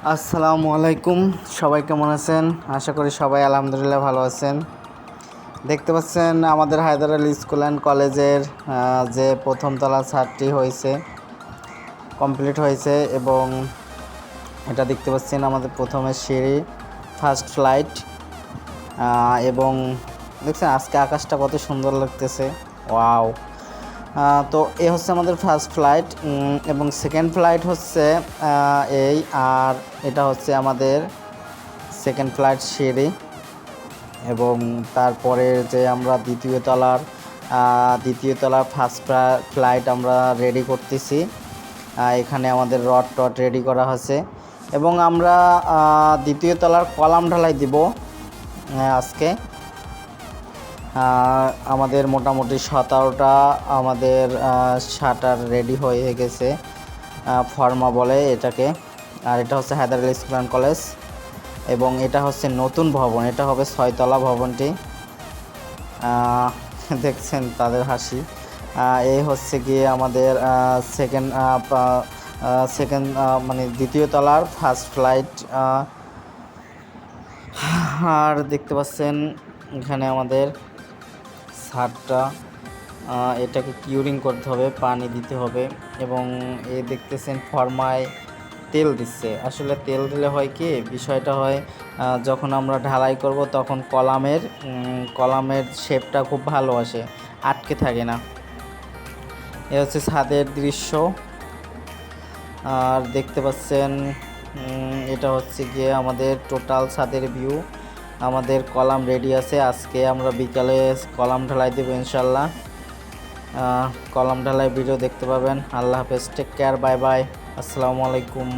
আসসালামু আলাইকুম। সবাই কেমন আছেন? আশা করি সবাই আলহামদুলিল্লাহ ভালো আছেন। দেখতে পাচ্ছেন আমাদের হায়দার আলী স্কুল অ্যান্ড কলেজের যে প্রথম তলা ছাদটি হয়েছে, কমপ্লিট হয়েছে। এবং এটা দেখতে পাচ্ছেন আমাদের প্রথমে সিঁড়ি, ফার্স্ট ফ্লাইট। এবং দেখছেন আজকে আকাশটা কত সুন্দর লাগতেছে, ওয়াও। তো এ হচ্ছে আমাদের ফার্স্ট ফ্লাইট, এবং সেকেন্ড ফ্লাইট হচ্ছে এই, আর এটা হচ্ছে আমাদের সেকেন্ড ফ্লাইট সিঁড়ি। এবং তারপরে যে আমরা দ্বিতীয় তলার ফার্স্ট ফ্লাইট আমরা রেডি করতেছি। এখানে আমাদের রড টড রেডি করা হয়েছে এবং আমরা দ্বিতীয় তলার কলাম ঢালাই দিব আজকে। আমাদের মোটামুটি 17টা আমাদের শাটার রেডি হয়ে গেছে, ফর্মা বলে এটাকে। আর এটা হচ্ছে Haider Ali school and college, এবং এটা হচ্ছে নতুন ভবন, এটা হবে 6তলা ভবনটি। দেখছেন তাদের হাসি। এই হচ্ছে গিয়ে আমাদের সেকেন্ড মানে দ্বিতীয় তলার ফার্স্ট ফ্লাইট। আর দেখতে পাচ্ছেন এখানে আমাদের ছাদটা, এটাকে কিউরিং করতে হবে, পানি দিতে হবে। এবং দেখতেছেন ফর্মায় তেল দিচ্ছে। আসলে তেল দিলে হয় কি বিষয়টা হয়, যখন আমরা ঢালাই করব তখন কলামের শেপটা খুব ভালো আসে, আটকে থাকে না। এ হচ্ছে ছাদের দৃশ্য। আর দেখতে পাচ্ছেন এটা হচ্ছে গিয়ে আমাদের টোটাল ছাদের ভিউ। আমাদের কলাম রেডি আছে, আজকে আমরা বিকালে কলাম ঢালাই দেবো ইনশাল্লাহ। কলাম ঢালাই ভিডিও দেখতে পাবেন। আল্লাহ হাফেজ, টেক কেয়ার, বাই বাই, আসসালামু আলাইকুম।